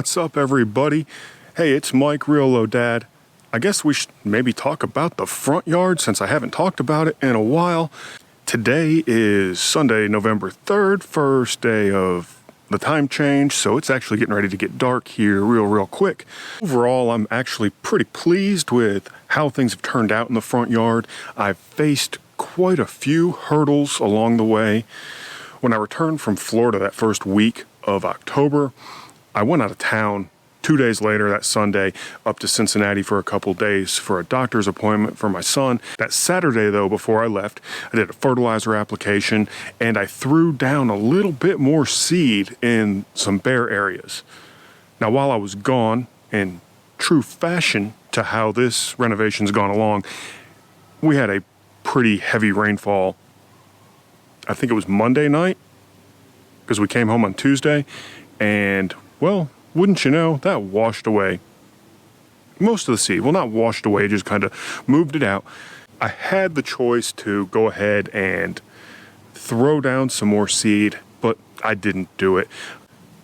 What's up, everybody? Hey, it's Mike, Real Low Dad. I guess we should maybe talk about the front yard since I haven't talked about it in a while. Today is Sunday, November 3rd, first day of the time change, so it's actually getting ready to get dark here real quick. Overall, I'm actually pretty pleased with how things have turned out in the front yard. I've faced quite a few hurdles along the way. When I returned from Florida that first week of October, I went out of town 2 days later, that Sunday, up to Cincinnati for a couple days for a doctor's appointment for my son. That Saturday, though, before I left, I did a fertilizer application, and I threw down a little bit more seed in some bare areas. Now, while I was gone, in true fashion to how this renovation's gone along, we had a pretty heavy rainfall. I think it was Monday night, because we came home on Tuesday, and, well, wouldn't you know, that washed away most of the seed. Well, not washed away, just kind of moved it out. I had the choice to go ahead and throw down some more seed, but I didn't do it.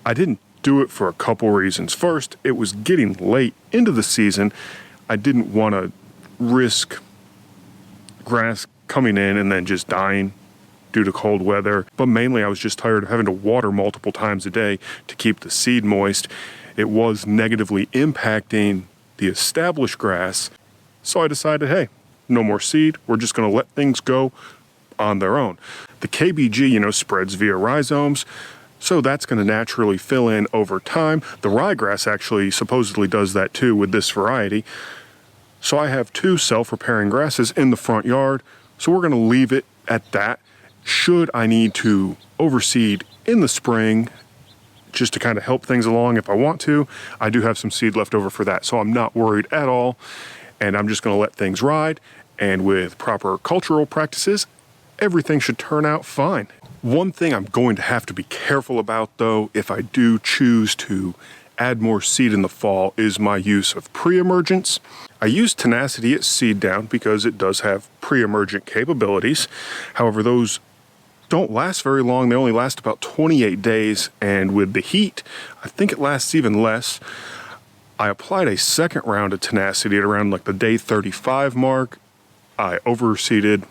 I didn't do it for a couple reasons. First, it was getting late into the season. I didn't want to risk grass coming in and then just dying due to cold weather, but mainly I was just tired of having to water multiple times a day to keep the seed moist. It was negatively impacting the established grass, so I decided, hey, no more seed. We're just going to let things go on their own. The KBG, spreads via rhizomes, so that's going to naturally fill in over time. The ryegrass actually supposedly does that too with this variety. So I have two self-repairing grasses in the front yard, so we're going to leave it at that. Should I need to overseed in the spring, just to kind of help things along if I want to, I do have some seed left over for that. So I'm not worried at all, and I'm just going to let things ride. And with proper cultural practices, everything should turn out fine. One thing I'm going to have to be careful about, though, if I do choose to add more seed in the fall, is my use of pre-emergents. I use tenacity at seed down because it does have pre-emergent capabilities. However, those don't last very long. They only last about 28 days, and with the heat, I think it lasts even less. I applied a second round of tenacity at around like the day 35 mark. I overseeded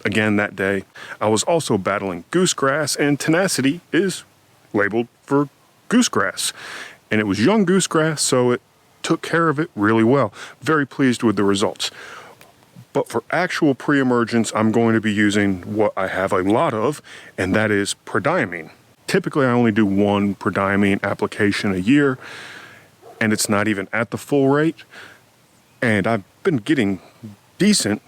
again that day. I was also battling goosegrass, and tenacity is labeled for goosegrass, and it was young goosegrass, so it took care of it really well. Very pleased with the results. But for actual pre-emergence, I'm going to be using what I have a lot of, and that is prodiamine. Typically, I only do one prodiamine application a year, and it's not even at the full rate. And I've been getting decent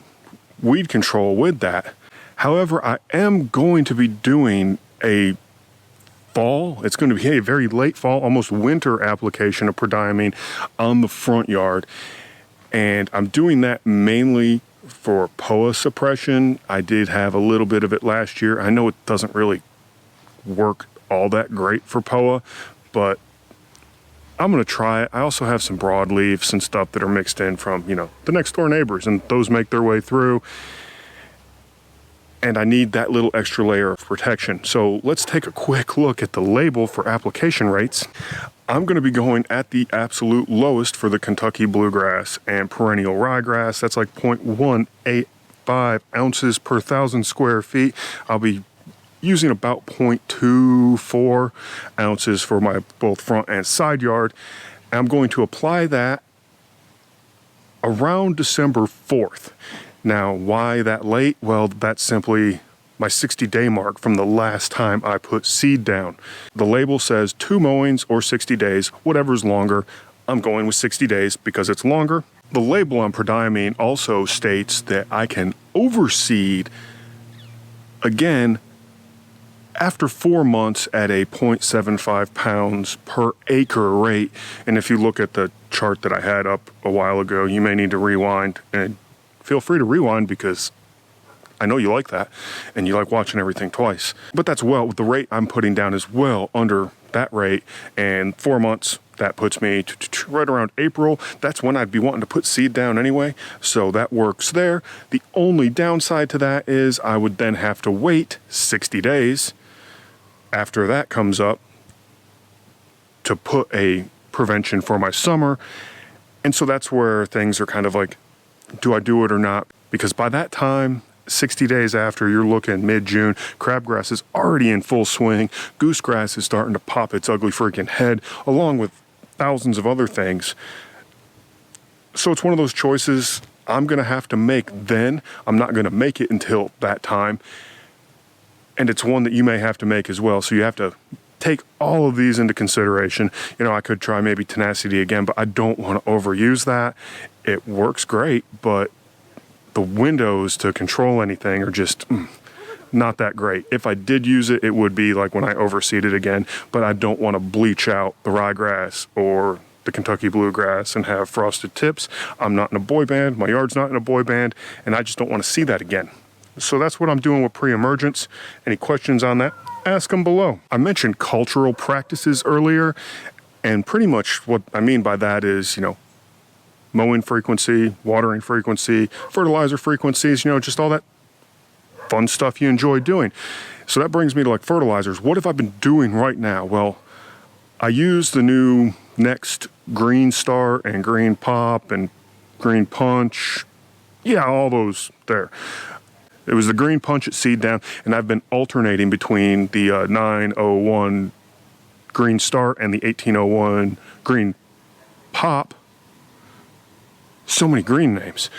weed control with that. However, I am going to be doing a fall. It's going to be a very late fall, almost winter application of prodiamine on the front yard. And I'm doing that mainly for POA suppression. I did have a little bit of it last year. I know it doesn't really work all that great for POA, but I'm going to try it. I also have some broadleaves and stuff that are mixed in from, the next door neighbors, and those make their way through. And I need that little extra layer of protection. So let's take a quick look at the label for application rates. I'm going to be going at the absolute lowest for the Kentucky bluegrass and perennial ryegrass. That's like 0.185 ounces per 1,000 square feet. I'll be using about 0.24 ounces for my both front and side yard. And I'm going to apply that around December 4th. Now, why that late? Well, that's simply my 60-day mark from the last time I put seed down. The label says 2 mowings or 60 days, whatever's longer. I'm going with 60 days because it's longer. The label on prodiamine also states that I can overseed again after 4 months at a 0.75 pounds per acre rate. And if you look at the chart that I had up a while ago, you may need to rewind, and feel free to rewind because I know you like that and you like watching everything twice. But that's well, the rate I'm putting down is well under that rate, and 4 months, that puts me right around April. That's when I'd be wanting to put seed down anyway, so that works there. The only downside to that is I would then have to wait 60 days after that comes up to put a prevention for my summer. And so that's where things are kind of like, do I do it or not? Because by that time, 60 days after, you're looking mid-June, crabgrass is already in full swing. Goosegrass is starting to pop its ugly freaking head, along with thousands of other things. So it's one of those choices I'm going to have to make then. I'm not going to make it until that time. And it's one that you may have to make as well. So you have to take all of these into consideration. You know, I could try maybe tenacity again, but I don't want to overuse that. It works great, but the windows to control anything are just not that great. If I did use it, it would be like when I overseeded again, but I don't want to bleach out the ryegrass or the Kentucky bluegrass and have frosted tips. I'm not in a boy band, my yard's not in a boy band, and I just don't want to see that again. So that's what I'm doing with pre-emergents. Any questions on that? Ask them below. I mentioned cultural practices earlier, and pretty much what I mean by that is, you know, mowing frequency, watering frequency, fertilizer frequencies, you know, just all that fun stuff you enjoy doing. So that brings me to like fertilizers. What have I been doing right now? Well, I use the new Next Green Start and Green Pop and Green Punch. Yeah, all those there. It was the Green Punch at Seed Down, and I've been alternating between the 901 Green Start and the 1801 Green Pop. So many green names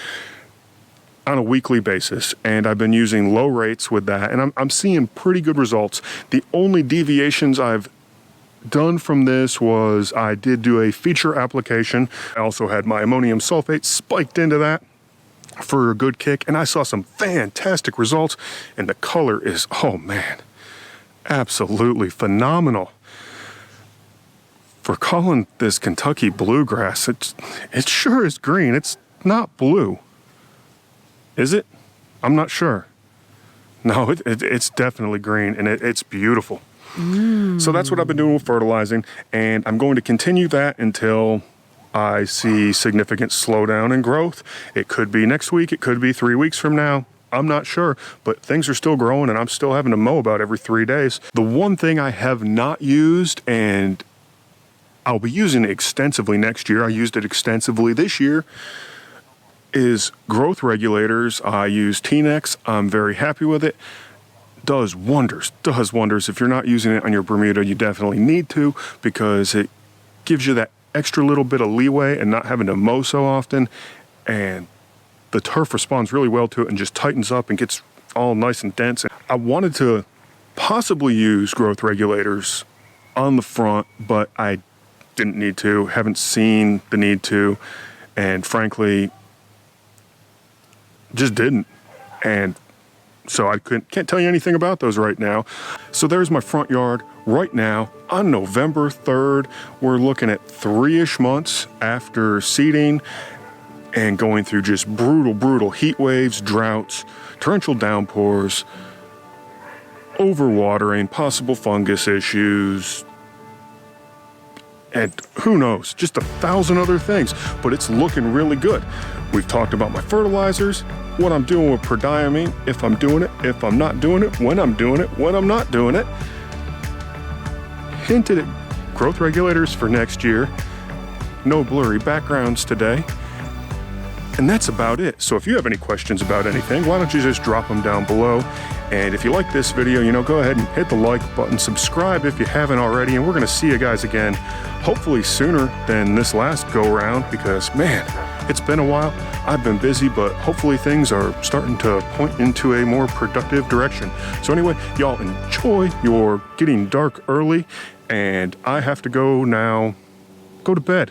on a weekly basis, and I've been using low rates with that, and I'm seeing pretty good results. The only deviations I've done from this was I did do a feature application. I also had my ammonium sulfate spiked into that for a good kick, and I saw some fantastic results, and the color is, oh man, absolutely phenomenal. For calling this Kentucky bluegrass, it sure is green. It's not blue. Is it? I'm not sure. No, it's definitely green, and it's beautiful. So that's what I've been doing with fertilizing, and I'm going to continue that until I see significant slowdown in growth. It could be next week, it could be 3 weeks from now. I'm not sure, but things are still growing, and I'm still having to mow about every 3 days. The one thing I have not used, and I'll be using it extensively next year, I used it extensively this year, is growth regulators. I use T-Nex. I'm very happy with it. Does wonders. If you're not using it on your Bermuda, you definitely need to, because it gives you that extra little bit of leeway and not having to mow so often, and the turf responds really well to it and just tightens up and gets all nice and dense. I wanted to possibly use growth regulators on the front, but I didn't need to, haven't seen the need to, and frankly just didn't. And so I can't tell you anything about those right now. So there's my front yard right now on November 3rd. We're looking at 3-ish months after seeding and going through just brutal heat waves, droughts, torrential downpours, overwatering, possible fungus issues, and who knows, just 1,000 other things, but it's looking really good. We've talked about my fertilizers, what I'm doing with prodiamine, if I'm doing it, if I'm not doing it, when I'm doing it, when I'm not doing it. Hinted at growth regulators for next year. No blurry backgrounds today. And that's about it. So if you have any questions about anything, why don't you just drop them down below. And if you like this video, you know, go ahead and hit the like button, subscribe if you haven't already, and we're gonna see you guys again, hopefully sooner than this last go round, because man, it's been a while. I've been busy, but hopefully things are starting to point into a more productive direction. So anyway, y'all enjoy your getting dark early, and I have to go now, go to bed.